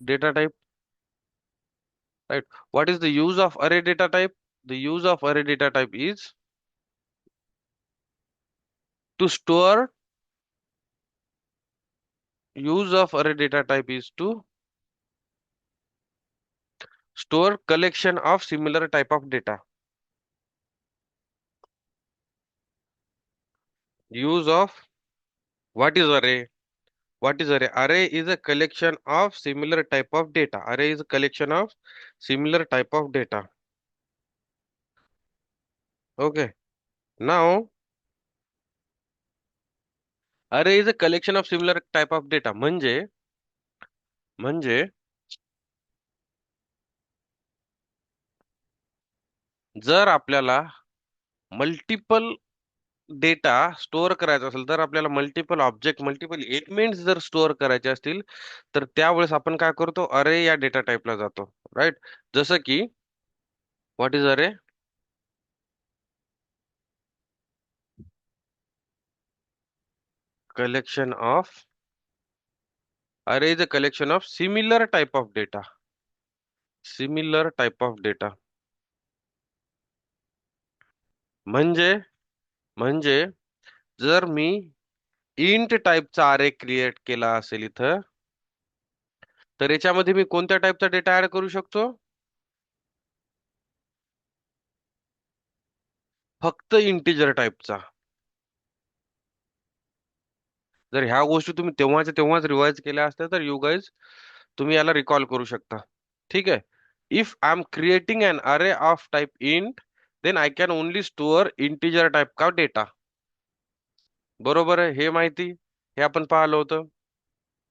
data type, right? What is the use of array data type? The use of array data type is to store, use of array data type is to store collection of similar type of data. Use of, what is array? What is array? Array is a collection of similar type of data. Array is a collection of similar type of data. Okay. Now, array is a collection of similar type of data. म्हणजे जर आपल्याला multiple data store करायचा असेल, तर आपल्याला multiple object, multiple elements जर store करायचे असतील, तर त्यावेळेस आपण काय करतो? अरे या डेटा टाइपला जातो, राईट? जसं की व्हॉट इज अरे? Collection of, array is a collection of similar type of data. Similar type of data म्हणजे म्हणजे जर मी इंट टाइपचा अरे क्रिएट केला असेल इथं, तर याच्यामध्ये मी कोणत्या टाइपचा डेटा ऍड करू शकतो? फक्त इंटिजर टाइपचा. जर ह्या गोष्टी तुम्ही तेव्हाच्या तेव्हाच रिवाइज केल्या असत्या, तर यू गाईज, तुम्ही याला रिकॉल करू शकता. ठीक आहे. If I am creating an array of type int, then I can only store integer type का डेटा. बरोबर आहे, हे माहिती, हे आपण पाहिलं होतं,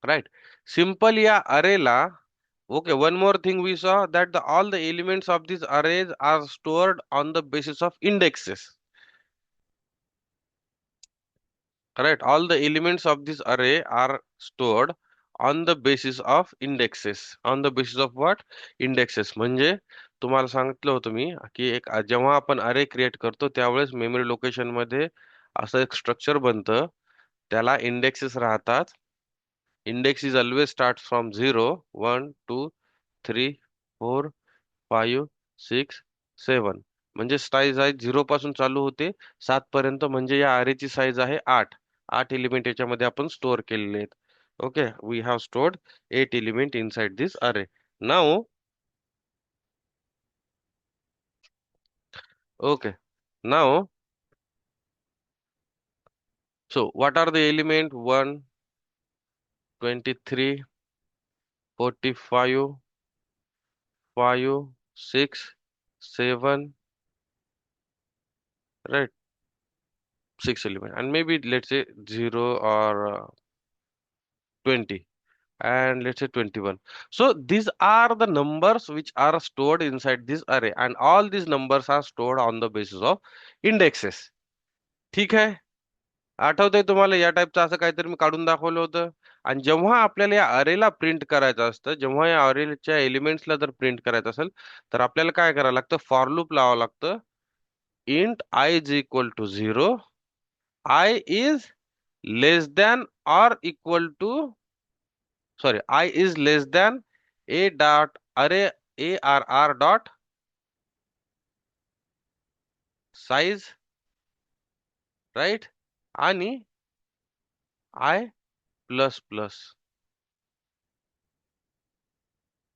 राईट? सिंपल या अरेला, okay, one more thing we saw, that all the elements of these arrays are stored on the basis of indexes. Correct. All the elements of this array are stored on the basis of indexes. On the basis of what? Indexes. म्हणजे तुम्हाला सांगितलं होतं मी की जेव्हा आपण अरे create करतो, त्यावेळेस मेमरी लोकेशन मध्ये असं एक स्ट्रक्चर बनतं, त्याला इंडेक्सेस राहतात. Index is always start from 0, 1, 2, 3, 4, 5, 6, 7. म्हणजे साईज आहे 0 पासून चालू होते 7 पर्यंत. म्हणजे या अरेची साईज आहे 8. 8 एलिमेंट याच्यामध्ये आपण स्टोअर केलेले आहेत. Okay, we have stored 8 element inside this array. Now, okay, now, so what are the element? 1, 23, 45, 5, 6, 7, right? 6 element, and maybe let's say 0 or 20, and let's say 21. So these are the numbers which are stored inside this array, and all these numbers are stored on the basis of indexes. ठीक आहे? आठवतंय तुम्हाला या टाईपचं असं काहीतरी मी काढून दाखवलं होतं? आणि जेव्हा आपल्याला या अरेला प्रिंट करायचं असतं, जेव्हा या अरेच्या एलिमेंट्सला जर प्रिंट करायचं असेल, तर आपल्याला काय करावं लागतं? फॉर लूप लावावं लागतं. Int I is equal to 0, I is less than or equal to, sorry, I is less than a dot array arr dot size, right? आणि I plus plus.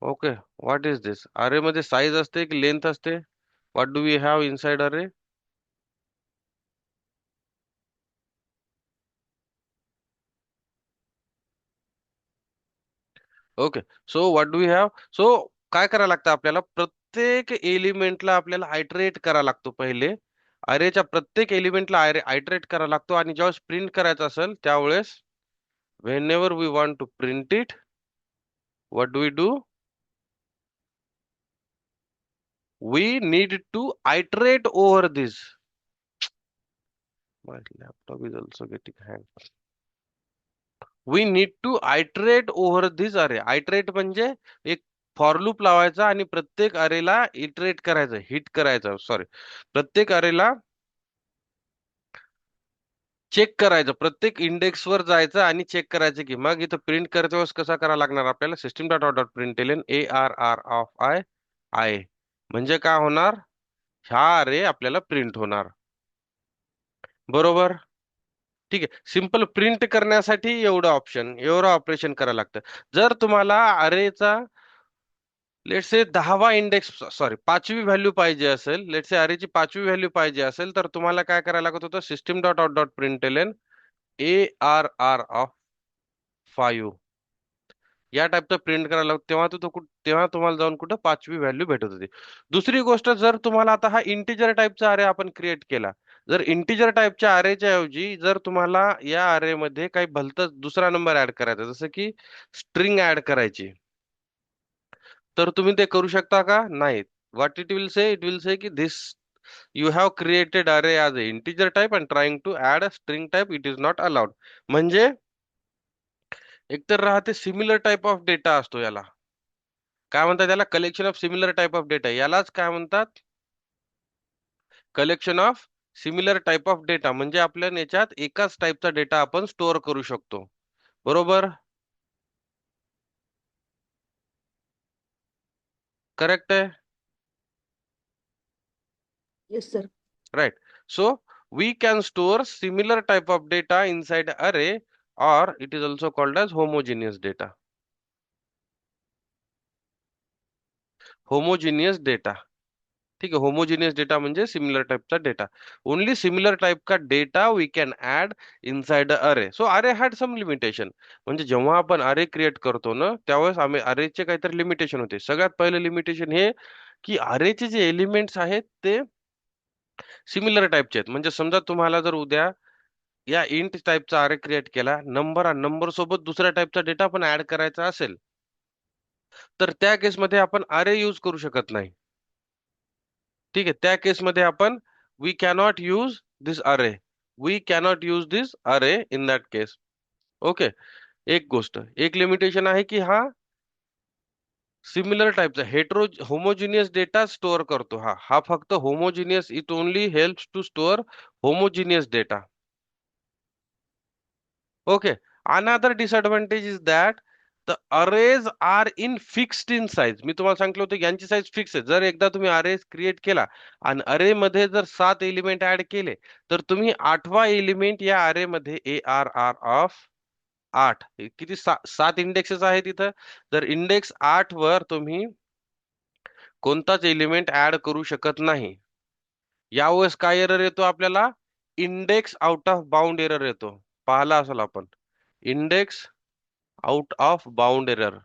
Okay, what is this? Array मध्ये size असते की length असते? What do we have inside array? Okay, so what do we have? So काय करायला लागतं आपल्याला? प्रत्येक एलिमेंटला आपल्याला आयटरेट करायला लागतो पहिले. अरेच्या प्रत्येक एलिमेंटला आयटरेट करायला लागतो, आणि ज्यावेळेस प्रिंट करायचं असेल त्यावेळेस, whenever we want to print it, what do we do? We need to iterate over this. My laptop is also getting hang. We need to iterate over this array. Iterate म्हणजे एक for loop लावायचा आणि प्रत्येक अरेला iterate करायचं, hit करायचं, sorry, प्रत्येक अरेला check करायचं, प्रत्येक इंडेक्सवर जायचं आणि चेक करायचं की मग इथं प्रिंट करते वेळेस कसा करावा लागणार आपल्याला, system dot out dot println ARR of I आहे. म्हणजे काय होणार, हा अरे आपल्याला प्रिंट होणार. बरोबर. ठीक आहे, सिंपल प्रिंट करण्यासाठी एवढं ऑप्शन, एवढं ऑपरेशन करायला लागतं. जर तुम्हाला अरेचा लेट्स से 10वा इंडेक्स, सॉरी 5वी व्हॅल्यू पाहिजे असेल, लेट्स से अरेची 5वी व्हॅल्यू पाहिजे असेल, तर तुम्हाला काय करायला लागत होतं, system dot out dot println ARR of 5 या टाईपचं प्रिंट करायला लागतं, तेव्हा तेव्हा तुम्हाला जाऊन कुठं 5वी व्हॅल्यू भेटत होती. दुसरी गोष्ट, जर तुम्हाला आता हा इंटिजर टाईपचा अरे आपण क्रिएट केला, जर इंटिजर टाईपच्या अरेच्या ऐवजी जर तुम्हाला या अरे मध्ये काही भलतं दुसरा नंबर ऍड करायचा, जसं की स्ट्रिंग ऍड करायची, तर तुम्ही ते करू शकता का? नाही. व्हॉट इट विल से की this you have created array as a integer type and trying to add a string type, it is not allowed. म्हणजे एकतर राहते सिमिलर टाइप ऑफ डेटा असतो याला, काय म्हणतात त्याला, collection of similar type of data, यालाच काय म्हणतात, collection of similar type of data. म्हणजे आपल्या याच्यात एकाच टाइपचा डेटा आपण स्टोअर करू शकतो. बरोबर. करेक्ट आहे. Yes, sir. Right. So we can store similar type of data inside array, or it is also called as homogeneous data. Homogeneous data. ठीक है, होमोजीनियस डेटा म्हणजे सिमिलर टाइपचा डेटा. ओनली सिमिलर टाइप का data we can add inside array. So array had some limitation. म्हणजे जेव्हा आपण अरे create करतो ना, त्यावेळेस आम्ही अरेचे काहीतरी लिमिटेशन होते. सगळ्यात पहिलं लिमिटेशन हे की अरेचे जे एलिमेंट्स आहेत ते सिमिलर टाइपचे आहेत. म्हणजे समजा तुम्हाला जर उद्या या इंट टाइपचा अरे क्रिएट केला, नंबर आणि नंबर सोबत दुसऱ्या टाइपचा डेटा पण ऍड करायचा असेल, तर त्या केसमध्ये आपण अरे यूज करू शकत नाही. ठीक आहे, त्या केसमध्ये आपण वी कॅनॉट यूज दिस अरे, वी कॅनॉट यूज दिस अरे इन दॅट केस. ओके. एक गोष्ट, एक लिमिटेशन आहे की हा सिमिलर टाइपचा होमोजिनियस डेटा स्टोअर करतो. हा हा फक्त homogeneous, it only helps to store homogeneous data. Okay. Another disadvantage is that the arrays are in fixed in size. मी तुम्हाला सांगितलं होतं की यांची साईज फिक्स आहे. जर एकदा तुम्ही अरे क्रिएट केला आणि अरे मध्ये जर 7 एलिमेंट ऍड केले, तर तुम्ही 8वा एलिमेंट या अरे मध्ये ARR ऑफ 8, किती 7 इंडेक्सेस आहेत इथं, तर इंडेक्स 8 वर तुम्ही कोणताच एलिमेंट ऍड करू शकत नाही. यावेळेस काय एरर येतो आपल्याला, index out of bound error येतो. पाहिला असेल आपण, index out of bound error.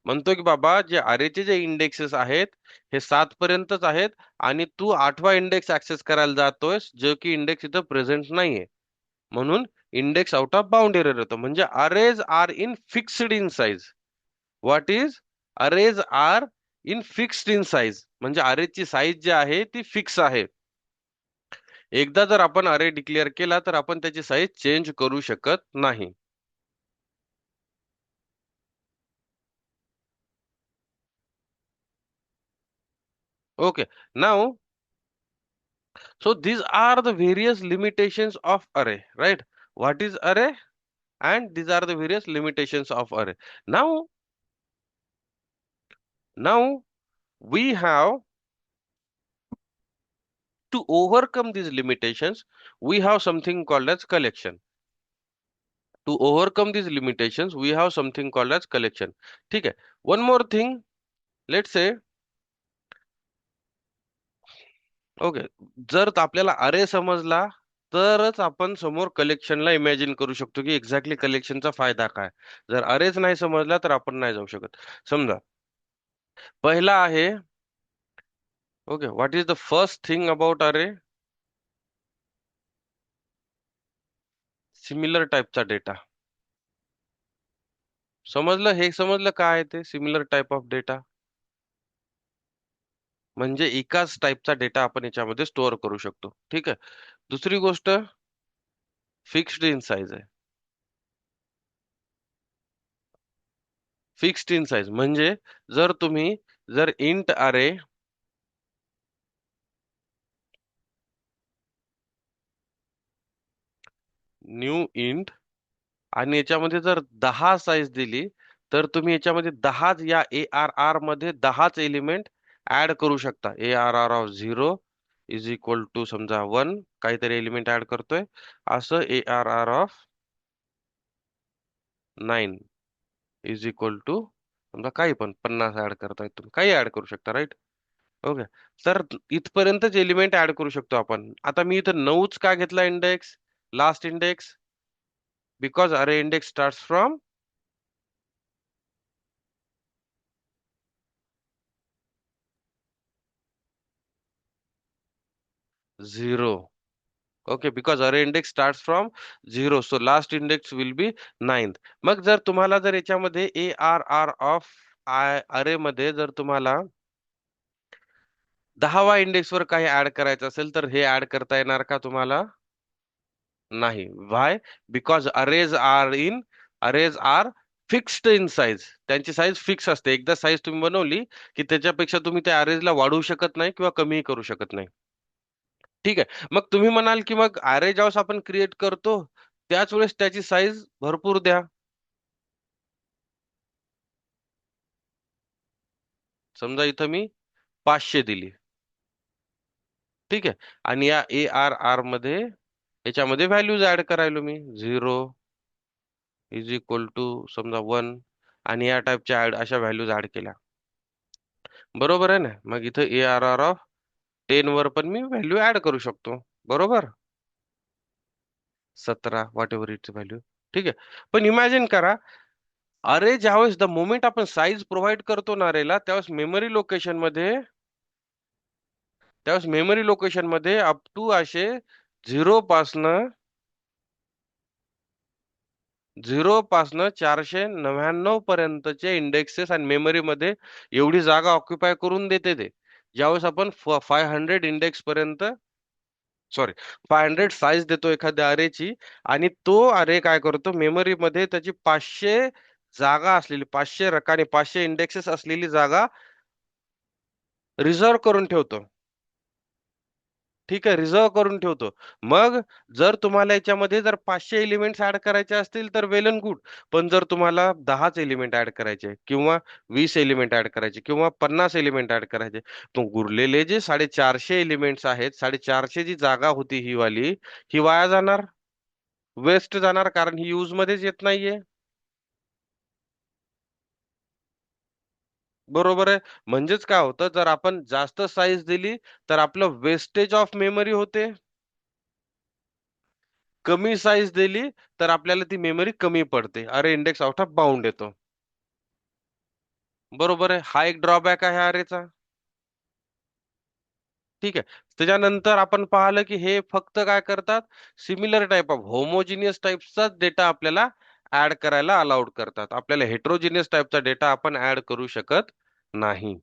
म्हणतो की बाबा जे अरेचे जे इंडेक्सेस आहेत हे 7 पर्यंतच आहेत, आणि तू 8वा इंडेक्स ऍक्सेस करायला जातोयस, जो की इंडेक्स इथं प्रेझेंट नाहीये. म्हणून index out of bound error येतो. म्हणजे arrays are in fixed in size. What is arrays are in fixed in size, म्हणजे अरेजची साईज जी आहे ती फिक्स आहे. एकदा जर आपण अरे डिक्लेअर केला, तर आपण त्याची साईज चेंज करू शकत नाही. Okay, now, so these are the various limitations of array, right? What is array? And these are the various limitations of array. Now, now we have to overcome these limitations. We have something called as collection. To overcome these limitations, we have something called as collection. ठीक है. One more thing. Let's say, okay, जर आपल्याला अरे समजला, तरच आपण समोर कलेक्शनला imagine करू शकतो की एक्झॅक्टली कलेक्शनचा फायदा काय. जर अरेच नाही समजला, तर आपण नाही जाऊ शकत. समजा पहिला आहे, okay, what is the first thing about अरे, सिमिलर टाइपचा डेटा. समजलं, हे समजलं काय आहे ते सिमिलर टाइप ऑफ डेटा, म्हणजे एकाच टाइपचा डेटा आपण याच्यामध्ये स्टोअर करू शकतो. ठीक आहे. दुसरी गोष्ट, फिक्स्ड इन साइज आहे. फिक्स्ड इन साइज म्हणजे जर तुम्ही जर इंट अरे न्यू इंट, आणि याच्यामध्ये जर 10 साईज दिली, तर तुम्ही याच्यामध्ये 10 या ARR मध्ये 10च एलिमेंट ऍड करू शकता. ARR of 0 is equal to समजा 1, काहीतरी एलिमेंट ऍड करतोय, असं ARR of 9 is equal to समजा काही पण 50 ऍड करताय, तुम्ही काही ऍड करू शकता, राईट? ओके. तर इथपर्यंतच एलिमेंट ऍड करू शकतो आपण. आता मी इथं 9च का घेतला index, last index? Because array index starts from 0. Okay, because array index starts from 0, so last index will be 9th. मग जर तुम्हाला जर याच्यामध्ये ARR ऑफ अरे मध्ये जर तुम्हाला 10वा इंडेक्स वर काही ऍड करायचं असेल, तर हे ऍड करता येणार का तुम्हाला? नाही. Why? Because arrays are fixed in size. त्यांची साईज फिक्स असते. एकदा साईज तुम्ही बनवली की त्याच्यापेक्षा तुम्ही त्या अरेजला वाढवू शकत नाही किंवा कमीही करू शकत नाही. ठीक आहे. मग तुम्ही म्हणाल की मग अरे ज्यावेळेस आपण क्रिएट करतो त्याच वेळेस त्याची साईज भरपूर द्या. समजा इथं मी 500 दिली. ठीक आहे. आणि या ARR मध्ये याच्यामध्ये व्हॅल्यूज ऍड करायलो मी. 0 इज इक्वल टू समजा 1, आणि या टाईपच्या अशा व्हॅल्यूज ऍड केल्या. बरोबर आहे ना? मग इथं ARR ऑफ 10 वर पण मी व्हॅल्यू ऍड करू शकतो. बरोबर? 17 व्हॉट एव्हर इट्स व्हॅल्यू. ठीक आहे. पण इमॅजिन करा, अरे ज्यावेळेस द मोमेंट आपण साईज प्रोव्हाइड करतो ना अरेला, त्यावेळेस मेमरी लोकेशन मध्ये अप टू असे 0 पासनं 499 पर्यंतचे इंडेक्सेस आणि मेमरी मध्ये एवढी जागा ऑक्युपाय करून देते ते. ज्यावेळेस आपण 500 इंडेक्स पर्यंत, सॉरी, 500 साईज देतो एखाद्या अरेची, आणि तो अरे काय करतो, मेमरी मध्ये त्याची 500 जागा असलेली, 500 रकाने 500 इंडेक्सेस असलेली जागा रिझर्व करून ठेवतो. ठीक आहे, रिझर्व करून ठेवतो. मग जर तुम्हाला याच्यामध्ये जर 500 एलिमेंट्स ऍड करायचे असतील तर वेल अँड गुड. पण जर तुम्हाला 10च एलिमेंट ऍड करायचे, किंवा 20 एलिमेंट ऍड करायचे, किंवा 50 एलिमेंट ऍड करायचे, तो उरलेले जे 450 एलिमेंट्स आहेत, 450 जी जागा होती ही वाली, ही वाया जाणार, वेस्ट जाणार, कारण ही यूज मध्येच येत नाहीये. बरोबर आहे. म्हणजेच काय होतं, जर आपण जास्त साईज दिली तर आपलं वेस्टेज ऑफ मेमरी होते. कमी साईज दिली तर आपल्याला ती मेमरी कमी पडते. अरे इंडेक्स आउट ऑफ बाउंड येतो. बरोबर आहे. हा एक ड्रॉबॅक आहे अरेचा. ठीक आहे. त्याच्यानंतर आपण पाहिलं की हे फक्त काय करतात, सिमिलर टाईप ऑफ होमोजिनियस टाईपचाच डेटा आपल्याला ऍड करायला अलाउड करतात. आपल्याला हेट्रोजिनियस टाईपचा डेटा आपण ऍड करू शकत नाही.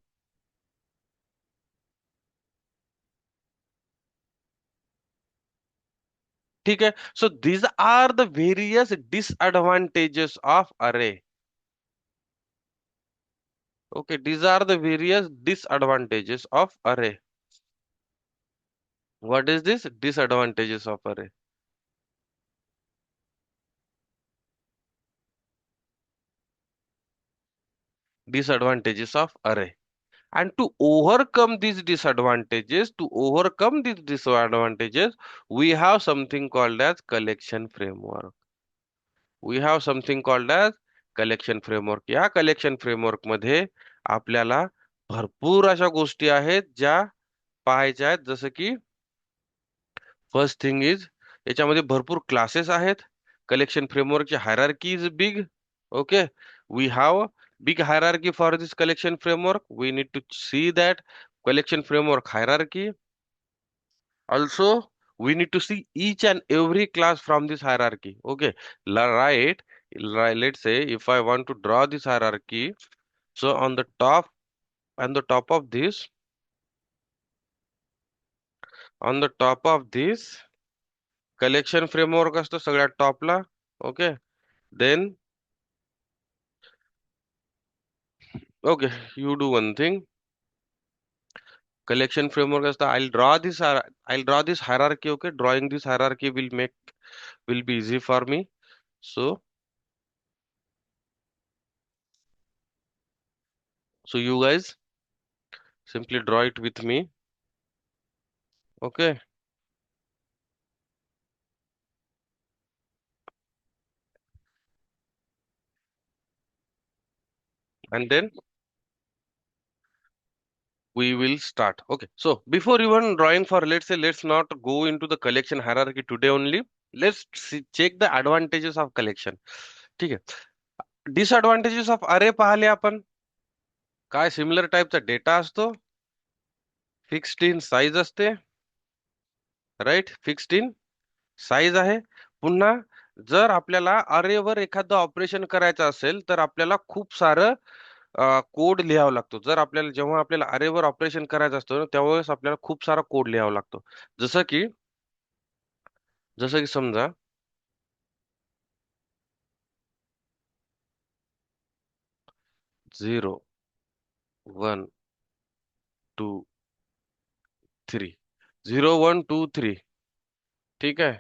ठीक आहे. So these are the various disadvantages of array. Okay, these are the various disadvantages of array. What is this disadvantages of array? Disadvantages of array. And to overcome these disadvantages, we have something called as collection framework. We have something called as collection framework. या collection framework मध्ये आपल्याला भरपूर अशा गोष्टी आहेत ज्या पाहायच्या आहेत. जसं की फर्स्ट थिंग इज, याच्यामध्ये भरपूर क्लासेस आहेत. कलेक्शन फ्रेमवर्कची hierarchy is big. Okay, we have big hierarchy for this collection framework. We need to see that collection framework hierarchy. Also, we need to see each and every class from this hierarchy. Okay, right. Let's say if I want to draw this hierarchy, so on the top of this, on the top of this collection framework असतो सगळ्यात टॉपला. Okay, then okay, you do one thing. Collection framework as the I'll draw this hierarchy. Okay, drawing this hierarchy will make will be easy for me. So you guys simply draw it with me. Okay. And then we will start. Okay. So before even drawing for, let's say, let's not go into the collection hierarchy today only. Let's see, check the advantages of collection. ठीक आहे. Disadvantages of अरे पाहिले आपण. काय similar टाईपचा data असतो, fixed in size असते, right, fixed in size आहे. पुन्हा जर आपल्याला अरेवर एखादं ऑपरेशन करायचं असेल तर आपल्याला खूप सारं कोड लिहावा लागतो. जर आपल्याला जेव्हा आपल्याला अरेवर ऑपरेशन करायचं असतं ना, त्यावेळेस आपल्याला खूप सारा कोड लिहावा लागतो. जसं की जसं की समजा 0 1 2 3, 0 1 2 3. ठीक आहे.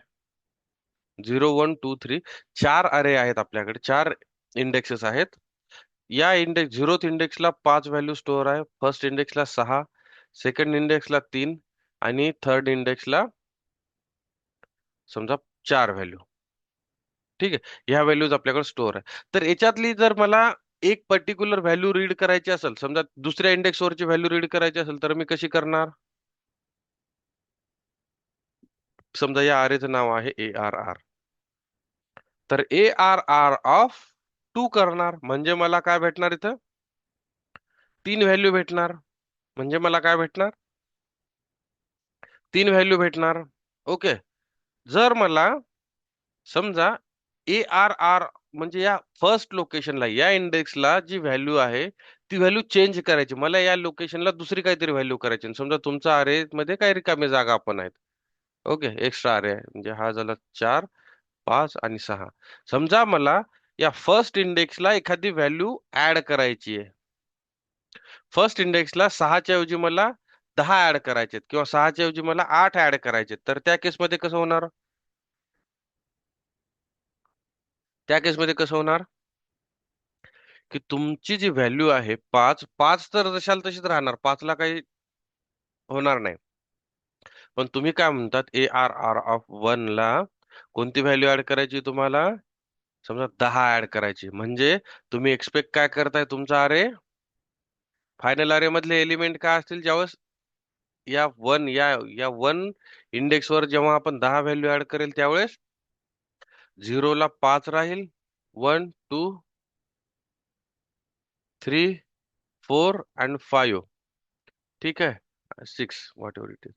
0 1 2 3 चार अरे आहेत आपल्याकडे, चार इंडेक्सेस आहेत. या इंडेक्स झिरोथ इंडेक्सला 5 व्हॅल्यू स्टोअर आहे, फर्स्ट इंडेक्सला 6, सेकंड इंडेक्सला 3, आणि थर्ड इंडेक्सला समजा 4 व्हॅल्यू. ठीक आहे. ह्या व्हॅल्यूज आपल्याकडे स्टोअर आहे. तर याच्यातली जर मला एक पर्टिक्युलर व्हॅल्यू रीड करायची असेल, समजा दुसऱ्या इंडेक्सवरची व्हॅल्यू रीड करायची असेल, तर मी कशी करणार? समजा या अरेचं नाव आहे ARR. तर ARR ऑफ 2 करणार म्हणजे मला काय भेटणार इथं? 3 व्हॅल्यू भेटणार. म्हणजे मला काय भेटणार? 3 व्हॅल्यू भेटणार. ओके. जर मला समजा ARR म्हणजे या फर्स्ट लोकेशनला, या इंडेक्सला जी व्हॅल्यू आहे ती व्हॅल्यू चेंज करायची, मला या लोकेशनला दुसरी काहीतरी व्हॅल्यू करायची. आणि समजा तुमचा अरे मध्ये काही रिकामी जागा पण आहेत. ओके, एक्स्ट्रा अरे आहे, म्हणजे हा झाला 4, 5 आणि 6. समजा मला या फर्स्ट इंडेक्सला एखादी व्हॅल्यू ऍड करायची आहे. फर्स्ट इंडेक्सला 6च्या ऐवजी मला 10 ऍड करायचे किंवा 6च्या ऐवजी मला 8 ऍड करायचे, तर त्या केसमध्ये कसं होणार? त्या केसमध्ये कसं होणार की तुमची जी व्हॅल्यू आहे 5, 5 तर जशाल तशीच राहणार, 5ला काही होणार नाही. पण तुम्ही काय म्हणतात, ARR ऑफ 1 ला कोणती व्हॅल्यू ऍड करायची तुम्हाला? समजा 10 ऍड करायची. म्हणजे तुम्ही एक्सपेक्ट काय करताय, तुमचा अरे फायनल अरे मधले एलिमेंट काय असतील ज्यावेळेस या वन या वन इंडेक्स वर जेव्हा आपण 10 व्हॅल्यू ऍड करेल त्यावेळेस 0ला 5 राहील, 1 2 3 4 अँड 5. ठीक आहे, 6 व्हॉट एव्हर इट इज.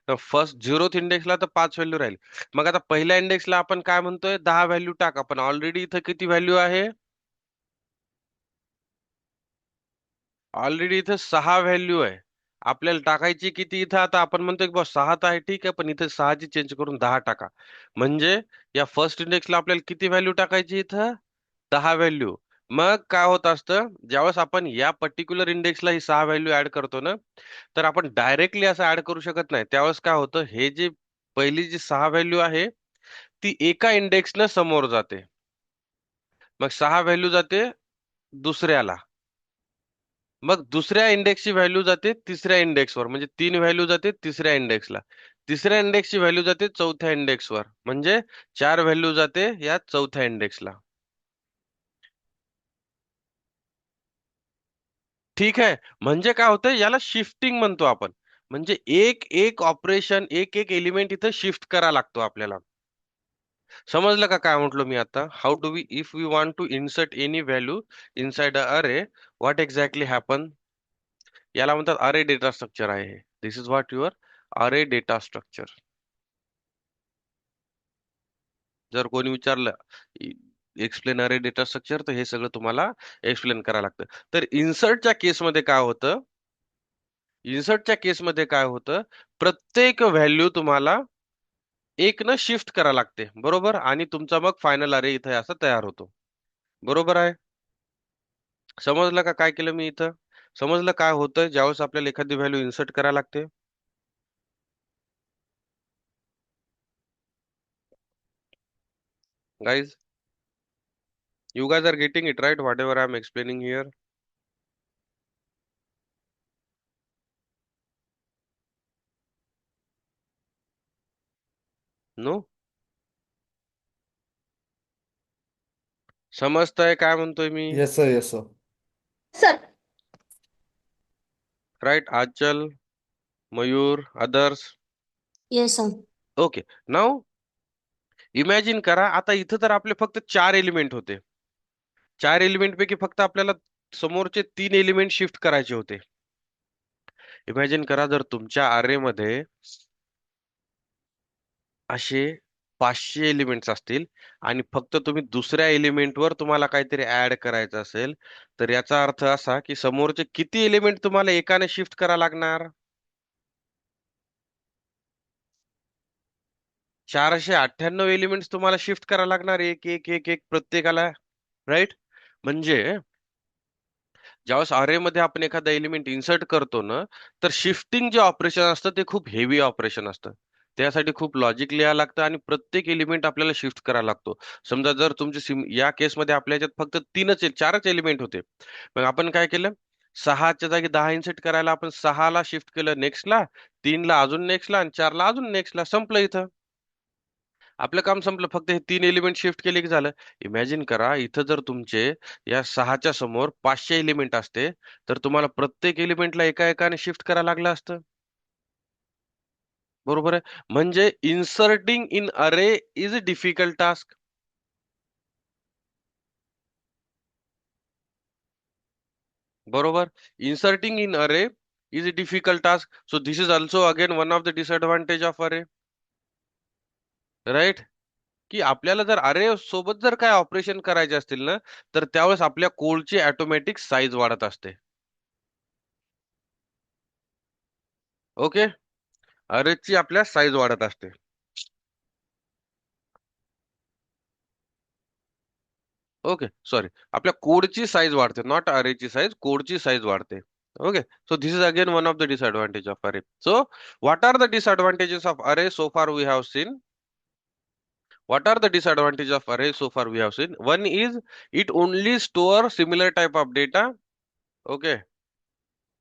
तर फर्स्ट झिरोथ इंडेक्सला तर 5 व्हॅल्यू राहील. मग आता पहिल्या इंडेक्सला आपण काय म्हणतोय, 10 व्हॅल्यू टाका. पण ऑलरेडी इथं किती व्हॅल्यू आहे? ऑलरेडी इथं 6 व्हॅल्यू आहे. आपल्याला टाकायची किती इथं? आता आपण म्हणतोय की बस 6 तर आहे, ठीक आहे, पण इथे 6ची चेंज करून 10 टाका. म्हणजे या फर्स्ट इंडेक्सला आपल्याला किती व्हॅल्यू टाकायची इथं? 10 व्हॅल्यू. मग काय होत असतं, ज्यावेळेस आपण या पर्टिक्युलर इंडेक्सला ही 6 व्हॅल्यू ऍड करतो ना, तर आपण डायरेक्टली असं ऍड करू शकत नाही. त्यावेळेस काय होतं, हे जे पहिली जी 6 व्हॅल्यू आहे ती एका इंडेक्सनं समोर जाते. मग 6 व्हॅल्यू जाते दुसऱ्याला. मग दुसऱ्या इंडेक्सची व्हॅल्यू जाते तिसऱ्या इंडेक्सवर, म्हणजे 3 व्हॅल्यू जाते तिसऱ्या इंडेक्सला. तिसऱ्या इंडेक्सची व्हॅल्यू जाते चौथ्या इंडेक्सवर, म्हणजे 4 व्हॅल्यू जाते या चौथ्या इंडेक्सला. ठीक आहे. म्हणजे काय होतं, याला शिफ्टिंग म्हणतो आपण. म्हणजे एक एक ऑपरेशन, एक एक एलिमेंट इथं शिफ्ट करा लागतो आपल्याला. समजलं का काय म्हटलो मी आता? How do we, if we want to insert any value inside a array, what exactly happen? याला म्हणतात अरे डेटा स्ट्रक्चर आहे. दिस इज व्हॉट युअर अरे डेटा स्ट्रक्चर. जर कोणी विचारलं एक्सप्लेन अरे डेटा स्ट्रक्चर, तर हे सगळं तुम्हाला एक्सप्लेन करायला लागतं. तर इन्सर्टच्या केसमध्ये काय होतं, इन्सर्टच्या केसमध्ये काय होतं, प्रत्येक व्हॅल्यू तुम्हाला एक न शिफ्ट करा लागते, बरोबर, आणि तुमचा मग फायनल अरे इथे असा तयार होतो. बरोबर आहे. समजलं का काय केलं मी इथं? समजलं काय होतं ज्यावेळेस आपल्याला एखादी व्हॅल्यू इन्सर्ट करायला लागते? Guys, you guys are getting it right, whatever I'm explaining here? No? समजतंय काय म्हणतोय मी? Yes, sir. Yes, sir. Sir, Right, Achal, Mayur, others? yes, sir. Okay. Now, imagine करा, आता इथं तर आपले फक्त 4 एलिमेंट होते. 4 एलिमेंट पैकी फक्त आपल्याला समोरचे 3 एलिमेंट शिफ्ट करायचे होते. इमॅजिन करा, जर तुमच्या अरे मध्ये असे 500 एलिमेंट्स असतील आणि फक्त तुम्ही दुसऱ्या एलिमेंटवर तुम्हाला काहीतरी ऍड करायचं असेल, तर याचा अर्थ असा की समोरचे किती एलिमेंट तुम्हाला एकाने शिफ्ट करा लागणार? 498 एलिमेंट्स तुम्हाला शिफ्ट करा लागणार, एक एक एक एक प्रत्येकाला. राईट? म्हणजे ज्यावेळेस अरे मध्ये आपण एखादा एलिमेंट इन्सर्ट करतो ना, तर शिफ्टिंग जे ऑपरेशन असतं ते खूप हेवी ऑपरेशन असतं. त्यासाठी खूप लॉजिक लिहायला लागतं आणि प्रत्येक एलिमेंट आपल्याला शिफ्ट करायला लागतो. समजा जर तुमचे या केसमध्ये आपल्या ह्याच्यात फक्त 4च एलिमेंट होते, मग आपण काय केलं? 6च्या जागी 10 इन्सर्ट करायला आपण 6ला शिफ्ट केलं नेक्स्टला, 3ला अजून नेक्स्टला आणि 4ला अजून नेक्स्टला. संपलं इथं. आपलं काम संपलं. फक्त हे 3 एलिमेंट शिफ्ट केले की झालं. इमॅजिन करा, इथं जर तुमचे या 6च्या समोर 500 एलिमेंट असते, तर तुम्हाला प्रत्येक एलिमेंटला एका एकाने शिफ्ट करायला लागलं असतं. बरोबर आहे? म्हणजे इन्सर्टिंग इन अरे इज अ डिफिकल्ट टास्क. बरोबर? इन्सर्टिंग इन अरे is a difficult task. So this is also again one of the disadvantage of अरे. राईट? की आपल्याला जर अरे सोबत जर काय ऑपरेशन करायचे असतील ना, तर त्यावेळेस आपल्या कोडची ऑटोमॅटिक साईज वाढत असते. ओके? अरेची आपल्या साईज वाढत असते. Okay, sorry. आपल्या कोडची साईज वाढते, नॉट अरेची साईज, कोडची साईज वाढते. Okay, so this is again one of the disadvantage of array. So what are the disadvantages of array so far we have seen? What are the disadvantages of array so far we have seen? One is it only store similar type of data. Okay,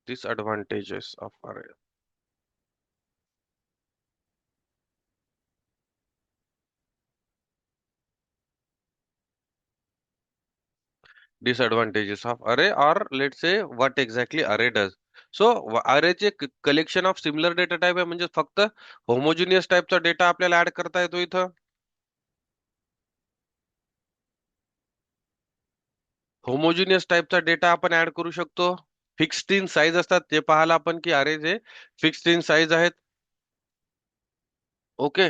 disadvantages of array. Disadvantages of array, or let's say what exactly array does. So array चे collection of similar data type आहे, म्हणजे फक्त homogeneous type चा data आपल्याला add करता येतो इथं. Homogeneous टाईपचा डेटा आपण ऍड करू शकतो. फिक्स्ड इन साईज असतात ते पाहायला आपण की अरे जे फिक्स्ड इन साईज आहेत. ओके.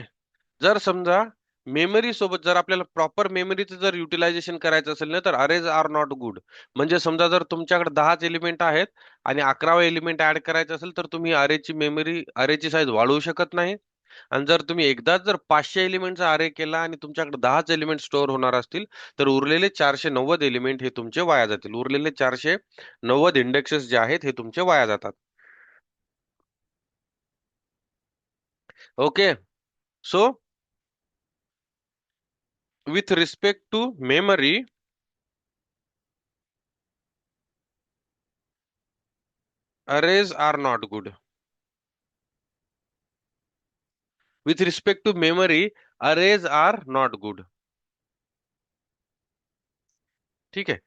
जर समजा मेमरी सोबत जर आपल्याला प्रॉपर मेमरीचं जर युटिलायझेशन करायचं असेल ना, तर अरेज आर नॉट गुड. म्हणजे समजा जर तुमच्याकडे 10च एलिमेंट आहेत आणि 11वा एलिमेंट ऍड करायचं असेल, तर तुम्ही अरेची साईज वाढवू शकत नाही. आणि जर तुम्ही एकदाच जर 500 एलिमेंटचा अरे केला आणि तुमच्याकडे 10च एलिमेंट स्टोअर होणार असतील, तर उरलेले 490 एलिमेंट हे तुमचे वाया जातील. उरलेले 490 इंडेक्सेस जे आहेत हे तुमचे वाया जातात. Okay. So with respect to memory, arrays are not good. With respect to memory, arrays are not good. ठीक आहे.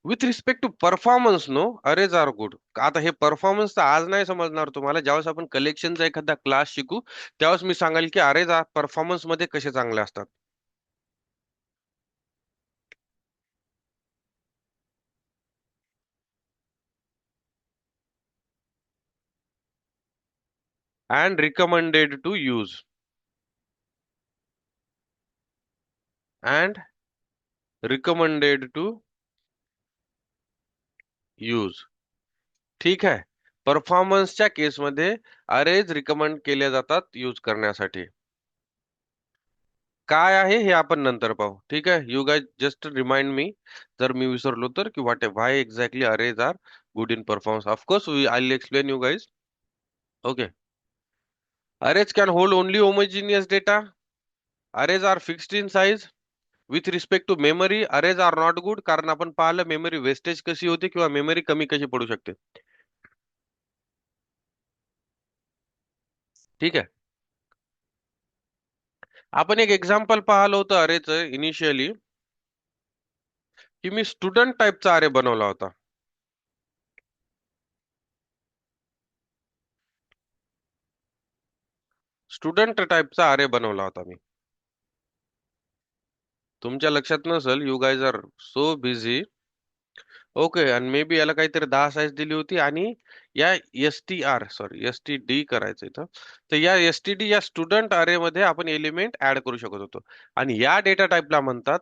With respect to performance, no, arrays are good. आता हे परफॉर्मन्स तर आज नाही समजणार तुम्हाला. ज्यावेळेस आपण कलेक्शनचा एखादा क्लास शिकू, त्यावेळेस मी सांगाल की अरेज परफॉर्मन्स मध्ये कसे चांगले असतात. And recommended to use. And recommended to use. ठीक आहे. परफॉर्मन्सच्या केसमध्ये अरेज रिकमेंड केले जातात यूज करण्यासाठी. काय आहे हे आपण नंतर पाहू. ठीक आहे. You guys just remind me, जर मी विसरलो तर, की why exactly arrays are good in performance. Of course I will explain you guys. Okay. Arrays can hold only homogeneous data. Arrays are fixed in size. With respect to memory arrays are not good, कारण आपण पाहिलं memory wastage कशी होते किंवा memory कमी कशी पडू शकते. ठीक आहे. आपण एक एक्झाम्पल पाहिलं होतं अरेचं इनिशियली, की मी स्टुडंट टाईपचा अरे बनवला होता. स्टुडंट टाईपचा अरे बनवला होता मी. तुमच्या लक्षात नसेल, you guys are so busy. Okay, आणि मे बी याला काहीतरी 10 साईज दिली होती, आणि या एस टी डी करायचं इथं. तर या एस टी डी या स्टुडंट अरे मध्ये आपण एलिमेंट ऍड करू शकत होतो. आणि या डेटा टाइपला म्हणतात,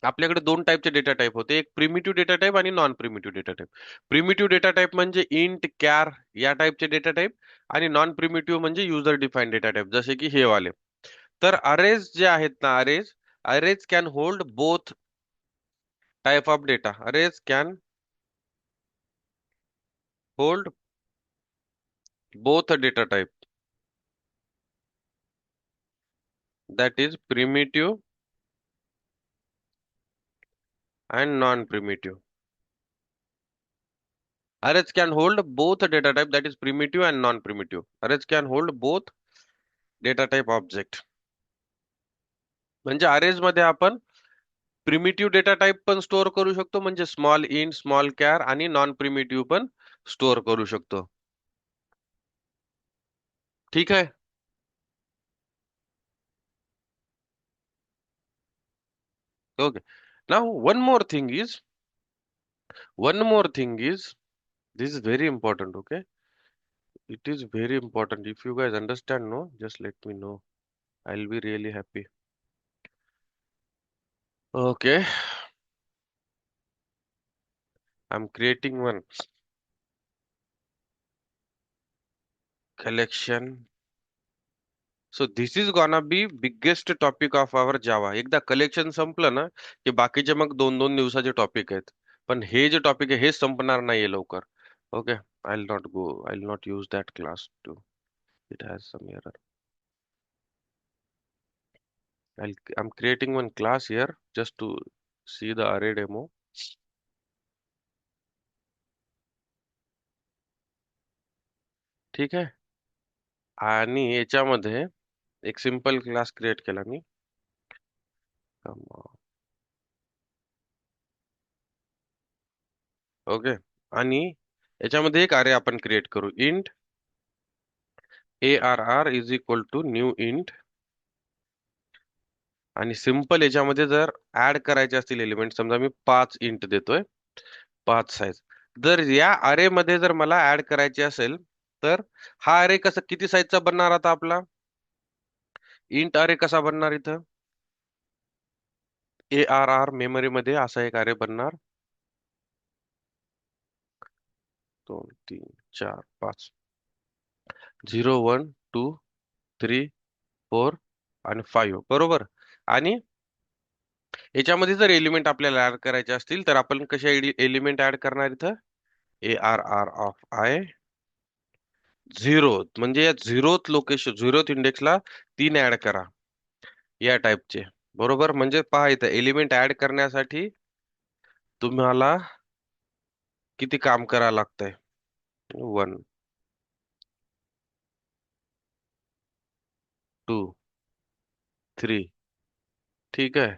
आपल्याकडे दोन टाईपचे डेटा टाइप होते, एक प्रिमिटिव्ह डेटा टाइप आणि non primitive data type. Primitive data type म्हणजे इंट, कॅर या टाइपचे डेटा टाइप, आणि नॉन प्रिमिटिव्ह म्हणजे युजर डिफाईन डेटा टाइप, जसे की हे वाले. तर अरेज जे आहेत ना, arrays arrays can hold both type of data. Arrays can hold both a data type, that is primitive and non-primitive. Arrays can hold both a data type, that is primitive and non-primitive. Arrays can hold both data type object. म्हणजे arrays मध्ये आपण primitive data type पण store करू शकतो, म्हणजे small int, small care, आणि non primitive पण store करू शकतो. ठीक आहे. Okay. Now one more thing is this is very important. Okay, it is very important. If you guys understand, no, just let me know. I'll be really happy. Okay, I'm creating one collection. So this is gonna be biggest topic of our Java. एकदा collection संपलं ना, की बाकीचे मग 2-2 दिवसाचे topic आहेत. पण हे जे टॉपिक आहे हेच संपणार नाहीये लवकर. Okay, I'll not use that class too. It has some error. I'm creating one class here just to see the array demo. ठीक आहे. आणि याच्यामध्ये एक सिंपल क्लास क्रिएट केला मी. ओके. आणि याच्यामध्ये एक अरे आपण क्रिएट करू, int arr is equal to new int. आणि सिंपल याच्यामध्ये जर ऍड करायचे असतील एलिमेंट, समजा मी 5 इंट देतोय, 5 साईज. जर या अरे मध्ये जर मला ऍड करायचे असेल, तर हा अरे कसा किती साईजचा बनणार आता आपला? इंट अरे कसा बनणार इथं? arr मेमरी मध्ये असा एक अरे बनणार, 2 3 4 5, 0 1 2 3 4 आणि 5, बरोबर. आणि याच्यामध्ये जर एलिमेंट आपल्याला ऍड करायचे असतील, तर आपण कशा एलिमेंट ऍड करणार इथं? arr ऑफ आय 0, म्हणजे या झिरोथ लोकेशन, झिरोथ इंडेक्सला 3 ऍड करा या टाइपचे. बरोबर, म्हणजे पहा इथं एलिमेंट ऍड करण्यासाठी तुम्हाला किती काम करावं लागतंय. 1 2 3. ठीक आहे.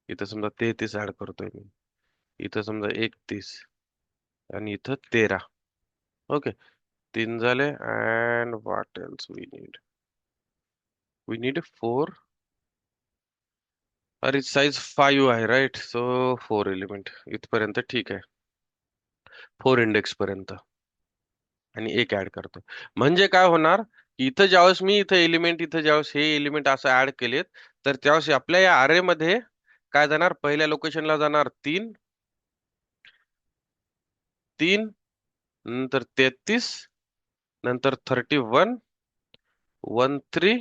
इथं समजा 33 ऍड करतोय मी, इथं समजा 31, आणि इथं 13. ओके, 3 झाले. And what else we need 4. Array size 5 आहे, राईट. सो 4 एलिमेंट इथपर्यंत ठीक आहे, 4 इंडेक्स पर्यंत. आणि एक ऍड करतो, म्हणजे काय होणार? इथं ज्यावेळेस मी इथं ज्यावेळेस हे एलिमेंट असं ऍड केलेत, तर त्यावेळेस आपल्या या अरे मध्ये काय जाणार? पहिल्या लोकेशनला जाणार 3, 3, नंतर 33, नंतर 31, 13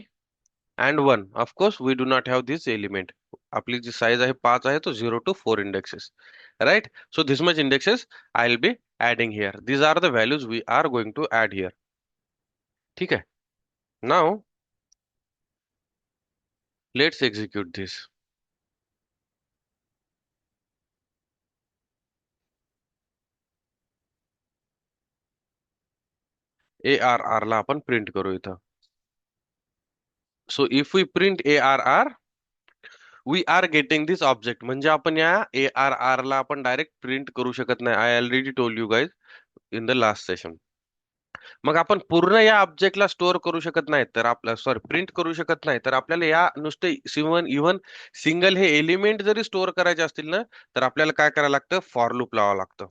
अँड 1. Of course we do not have this element. आपली जी साईज आहे 5 आहे, तो 0 to 4 indexes, right. So this much indexes I will be adding here. These are the values we are going to add here. ठीक आहे. Now let's execute this. ARR ला आपण print करू इथं. So if we print ARR, we are getting this object. म्हणजे आपण या ARR ला आपण डायरेक्ट प्रिंट करू शकत नाही. I already told you guys in the last session. मग आपण पूर्ण या ऑब्जेक्टला स्टोअर करू शकत नाही, तर आपल्या सॉरी प्रिंट करू शकत नाही, तर आपल्याला या नुसते इव्हन सिंगल हे एलिमेंट जरी स्टोअर करायचे असतील ना, तर आपल्याला काय करायला लागतं, फॉर लूप लावावं लागतं.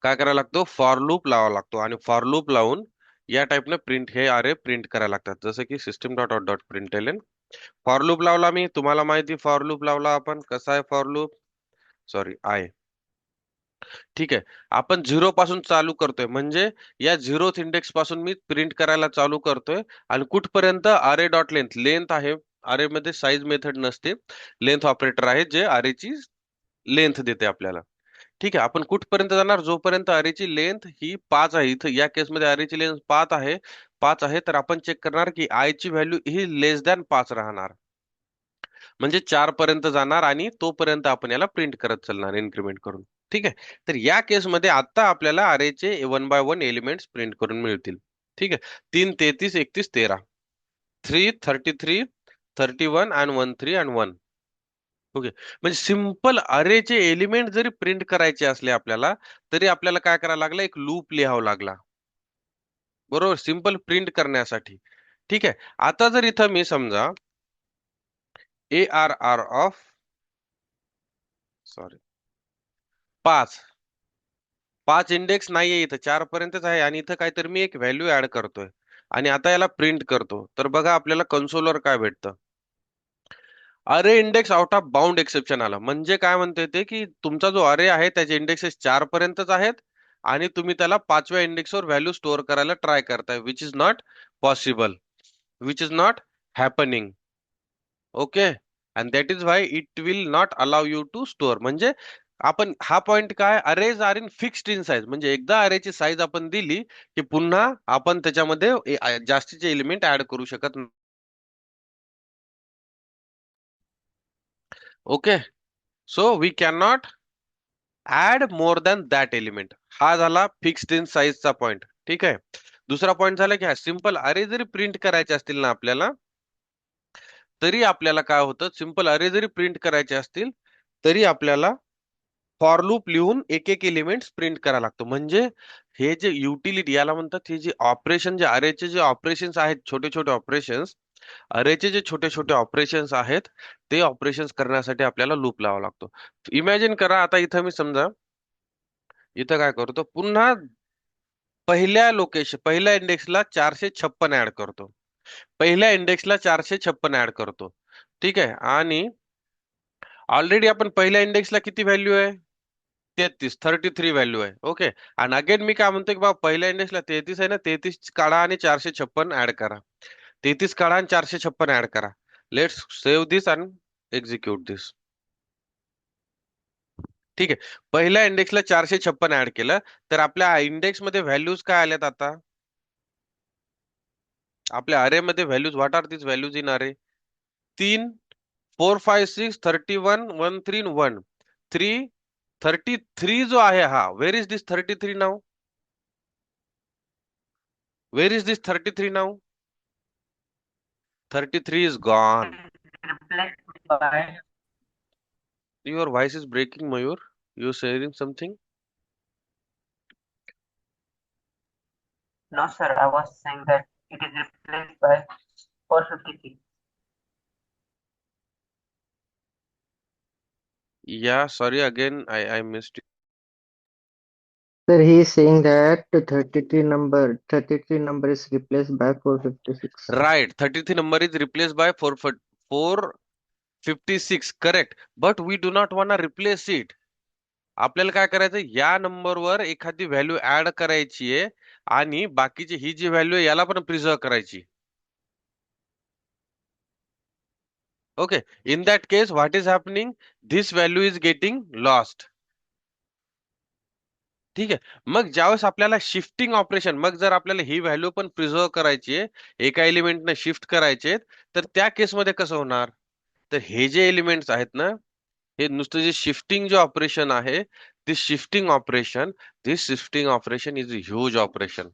काय करायला लागतो, फॉर लूप लावावा लागतो. आणि फॉर लूप लावून या टाईपनं प्रिंट हे अरे प्रिंट करायला लागतात. जसं की system dot out dot print for loop लावला मी, तुम्हाला माहिती फॉर लूप लावला आपण कसा आहे फॉर लूप, सॉरी आहे. ठीक आहे, आपण झिरो पासून चालू करतोय, म्हणजे या झिरोथ इंडेक्स पासून मी प्रिंट करायला चालू करतोय. आणि कुठपर्यंत, अरे डॉट लेंथ, लेंथ आहे. अरे मध्ये साईज मेथड नसते, लेंथ ऑपरेटर आहे जे अरेची लेंथ देते आपल्याला. ठीक आहे, आपण कुठपर्यंत जाणार, जोपर्यंत अरेची लेंथ ही 5 आहे. इथं या केसमध्ये अरेची लेंथ 5 आहे, 5 आहे, तर आपण चेक करणार की आय ची व्हॅल्यू ही लेस दॅन 5 राहणार. म्हणजे 4 पर्यंत जाणार आणि तोपर्यंत आपण याला प्रिंट करत चालणार इन्क्रीमेंट करून. ठीक आहे, तर या केसमध्ये आता आपल्याला अरेचे 1 बाय 1 एलिमेंट्स प्रिंट करून मिळतील. ठीक आहे, 3, 33, 31, 13, 3, 33, 31 आणि 13 आणि 1. ओके, म्हणजे सिंपल अरेचे एलिमेंट जरी प्रिंट करायचे असले आपल्याला, तरी आपल्याला काय करायला लागला, एक लूप लिहावा लागला. बरोबर, सिंपल प्रिंट करण्यासाठी. ठीक आहे, आता जर इथं मी समजा ARR ऑफ, सॉरी, 5, 5 इंडेक्स नाहीये इथं, 4 पर्यंतच आहे, आणि इथं काहीतरी मी एक व्हॅल्यू ऍड करतोय आणि आता याला प्रिंट करतो, तर बघा आपल्याला कन्सोलवर काय भेटतं, अरे index out of bound exception आला. म्हणजे काय म्हणते ते, की तुमचा जो अरे आहे त्याचे इंडेक्सेस 4 पर्यंतच आहेत, आणि तुम्ही त्याला 5व्या इंडेक्सवर व्हॅल्यू स्टोअर करायला ट्राय करताय, which is not possible, which is not happening. Okay, and that is why it will not allow you to store. म्हणजे आपण हा पॉइंट काय, arrays are in fixed in size, म्हणजे एकदा अरेची साईज आपण दिली की पुन्हा आपण त्याच्यामध्ये जास्तीचे एलिमेंट ऍड करू शकत नाही. Okay, so we can not add more than that element. हा झाला फिक्स्ड इन साईजचा पॉइंट. ठीक आहे, दुसरा पॉइंट झाला की हा सिंपल अरे जरी प्रिंट करायचे असतील ना आपल्याला, तरी आपल्याला काय होतं, सिंपल अरे जरी प्रिंट करायचे असतील तरी आपल्याला फॉर लूप लिहून एक एक एलिमेंट प्रिंट करायला लागतो. म्हणजे हे जे युटिलिटी याला म्हणतात, हे जे ऑपरेशन, जे अरेचे जे ऑपरेशन्स आहेत, छोटे छोटे ऑपरेशन्स, अरेचे जे छोटे छोटे ऑपरेशन्स आहेत, ते ऑपरेशन्स करण्यासाठी आपल्याला लूप लावावा लागतो. इमॅजिन करा, आता इथं मी समजा इथं काय करतो, पुन्हा पहिल्या इंडेक्सला 456 ऍड करतो, पहिल्या इंडेक्सला 456 ऍड करतो. ठीक आहे, आणि ऑलरेडी आपण पहिल्या इंडेक्सला किती व्हॅल्यू आहे, 33 व्हॅल्यू आहे. ओके, आणि अगेन मी काय म्हणतो की बाबा पहिल्या इंडेक्सला 33 आहे ना, 33 काढा आणि 456 ऍड करा, 33 काढा आणि 456 ऍड करा. Let's save this and execute this. ठीक आहे, पहिल्या इंडेक्सला 456 ऍड केलं, तर आपल्या इंडेक्स मध्ये व्हॅल्यूज काय आल्यात आता, आपल्या अरे मध्ये values, what are this values in array, 3, 4, 5, 6, 31, 13, 1, 3, 33 जो आहे हा, where is this 33 now, where is this 33 now, 33 is gone. Replaced by, Your voice is breaking, Mayur. You saying something? no sir, I was saying that it is replaced by 453. Yeah, sorry again, I missed it. Sir, he is saying that the 33 number is replaced by 456. Right, 33 number is replaced by 456, correct. But we do not wanna replace it. आपल्याला काय करायचं, या नंबरवर एखादी value add करायची आहे, आणि बाकीची ही जी व्हॅल्यू आहे याला पण प्रिझर्व करायची. Okay, in that case what is happening, this value is getting lost. ठीक आहे, मग ज्यावेळेस आपल्याला शिफ्टिंग ऑपरेशन, मग जर आपल्याला ही व्हॅल्यू पण प्रिझर्व करायची आहे, एका एलिमेंटने शिफ्ट करायचे, तर त्या केसमध्ये कसं होणार, तर हे जे एलिमेंट्स आहेत ना, हे नुसतं जे शिफ्टिंग जे ऑपरेशन आहे this shifting operation, is a huge operation.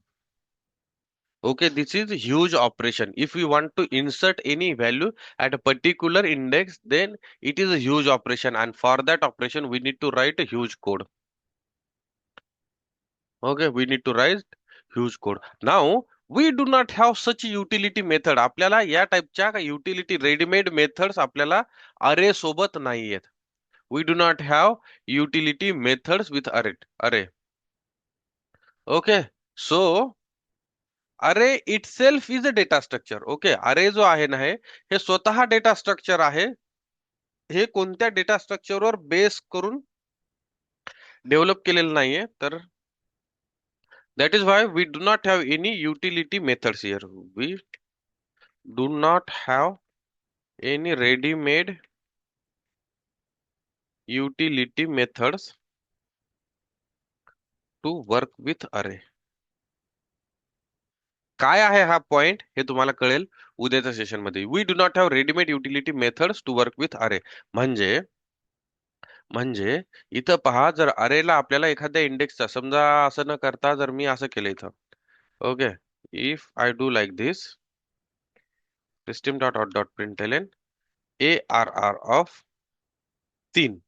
Okay, this is a huge operation. If we want to insert any value at a particular index, then it is a huge operation, and for that operation, we need to write a huge code. Okay, we need to write huge code. Now, we do not have such a utility method. आपल्याला या टाइपच्या utility ready-made methods आपल्याला array सोबत नाहीयेत. We do not have utility methods with array. Okay, so array itself is a data structure. Okay, array जो आहे ना हे स्वतः डेटा स्ट्रक्चर आहे. हे कोणत्या डेटा स्ट्रक्चरवर बेस करून डेव्हलप केलेलं नाहीये. तर that is why we do not have any utility methods here. We do not have any ready-made utility methods to work with array. काय आहे हा पॉइंट हे तुम्हाला कळेल उद्याच्या सेशन मध्ये. We do not have readymade utility methods to work with array. म्हणजे म्हणजे इथं पहा, जर अरेला आपल्याला एखाद्या इंडेक्सचा, समजा असं न करता जर मी असं केलं इथं, okay, if I do like this system dot out dot println ARR of 3,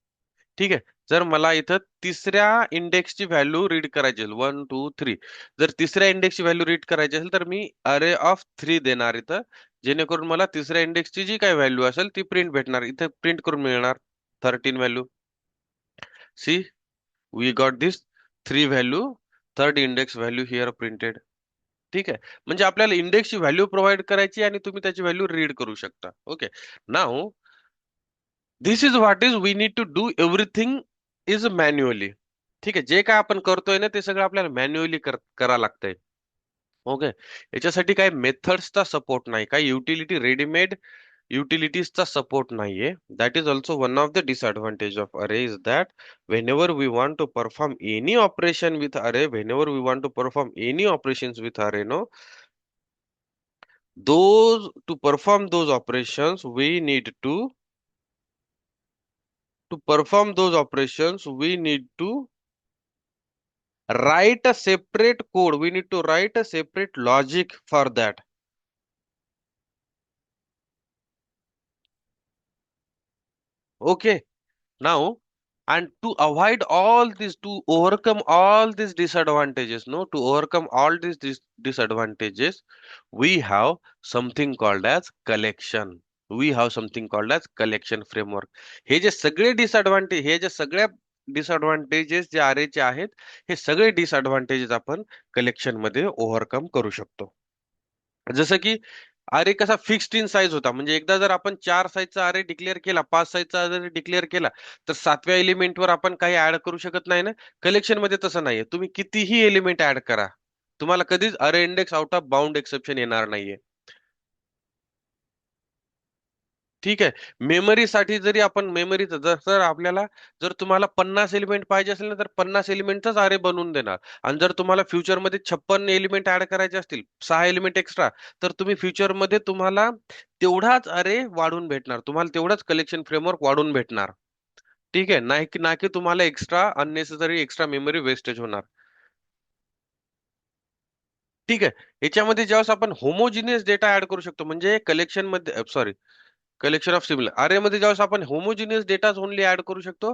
ठीक आहे. जर मला इथं तिसऱ्या इंडेक्सची व्हॅल्यू रीड करायची असेल, 1 2 3, जर तिसऱ्या इंडेक्सची व्हॅल्यू रीड करायची असेल तर मी अरे ऑफ 3 देणार इथं, जेणेकरून मला तिसऱ्या इंडेक्सची जी काही व्हॅल्यू असेल ती प्रिंट भेटणार, इथे प्रिंट करून मिळणार 13 value. See, we got this 3 value, third index value here printed. ठीक आहे, म्हणजे आपल्याला इंडेक्सची व्हॅल्यू प्रोव्हाइड करायची आणि तुम्ही त्याची व्हॅल्यू रीड करू शकता. Okay, now this is what is we need to do everything is manually. ठीक आहे, जे काय आपण करतोय ना ते सगळं आपल्याला मॅन्युअली करा लागतंय. ओके, याच्यासाठी काही मेथड्सचा सपोर्ट नाही, काही युटिलिटी रेडीमेड युटिलिटीजचा सपोर्ट नाहीये. That is also one of the disadvantage of array, is that whenever we want to perform any operation with array, whenever we want to perform any operations with array, no, those to perform those operations we need to perform those operations we need to write a separate code, we need to write a separate logic for that. Okay, now, and to avoid all this, to overcome all these disadvantages, no, to overcome all these disadvantages, we have something called as collection. We have something called as collection framework. हे जे सगळे disadvantage, हे जे सगळ्या disadvantages जे आरेचे आहेत, हे सगळे डिसएडव्हान्टेजेस आपण कलेक्शन मध्ये ओव्हरकम करू शकतो. जसं की अरे कसा फिक्स्ड इन साईज होता, म्हणजे एकदा जर आपण 4 साईजचा अरे डिक्लेअर केला, 5 साईजचा अरे डिक्लेअर केला, तर 7व्या एलिमेंटवर आपण काही ऍड करू शकत नाही ना. कलेक्शन मध्ये तसं नाहीये, तुम्ही कितीही एलिमेंट ऍड करा, तुम्हाला कधीच अरे index out of bound exception येणार नाहीये. ठीक आहे, मेमरीसाठी जरी आपण मेमरीचं जर आपल्याला, जर तुम्हाला 50 एलिमेंट पाहिजे असेल ना, तर 50 एलिमेंटचाच अरे बनवून देणार. आणि जर तुम्हाला फ्युचर मध्ये 56 एलिमेंट ऍड करायचे असतील, 6 एलिमेंट एक्स्ट्रा, तर तुम्ही फ्युचर मध्ये तुम्हाला तेवढाच अरे वाढून भेटणार, तुम्हाला तेवढाच कलेक्शन फ्रेमवर्क वाढून भेटणार. ठीक आहे, ना की तुम्हाला extra unnecessary extra memory wastage होणार. ठीक आहे, याच्यामध्ये ज्यावेळेस आपण होमोजिनियस डेटा ऍड करू शकतो, म्हणजे कलेक्शन मध्ये, सॉरी, कलेक्शन ऑफ सिमिलर अरे मध्ये ज्यावेळेस आपण होमोजिनियस डेटा ओनली ऍड करू शकतो,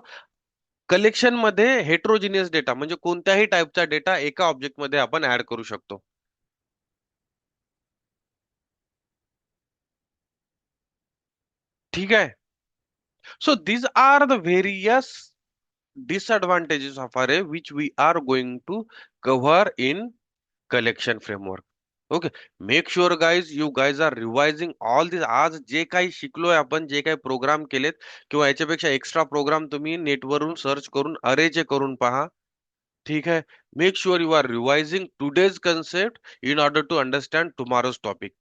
कलेक्शन मध्ये हेट्रोजिनियस डेटा म्हणजे कोणत्याही टाइपचा डेटा एका ऑब्जेक्ट मध्ये आपण ऍड करू शकतो. ठीक आहे, so these are the various disadvantages of array which we are going to cover in collection framework. Okay, make sure guys you guys are revising all this. आज जे काही शिकलोय आपण, जे काही प्रोग्राम केलेत किंवा याच्यापेक्षा एक्स्ट्रा प्रोग्राम तुम्ही नेटवरून सर्च करून अरेचे करून पहा. ठीक आहे, make sure you are revising today's concept in order to understand tomorrow's topic.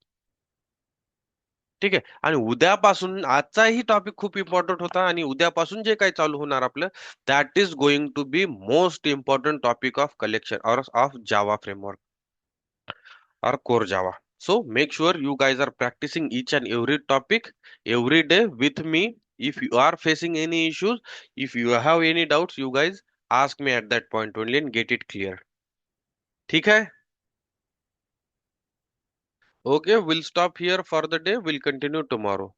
ठीक आहे, आणि उद्यापासून, आजचाही टॉपिक खूप इम्पॉर्टंट होता आणि उद्यापासून जे काही चालू होणार आपलं, that is going to be most important topic of collection or of Java framework or core Java. So make sure you guys are practicing each and every topic every day with me. If you are facing any issues, if you have any doubts, you guys Ask me at that point only and get it clear. ठीक है? Okay, we'll stop here for the day. We'll continue tomorrow.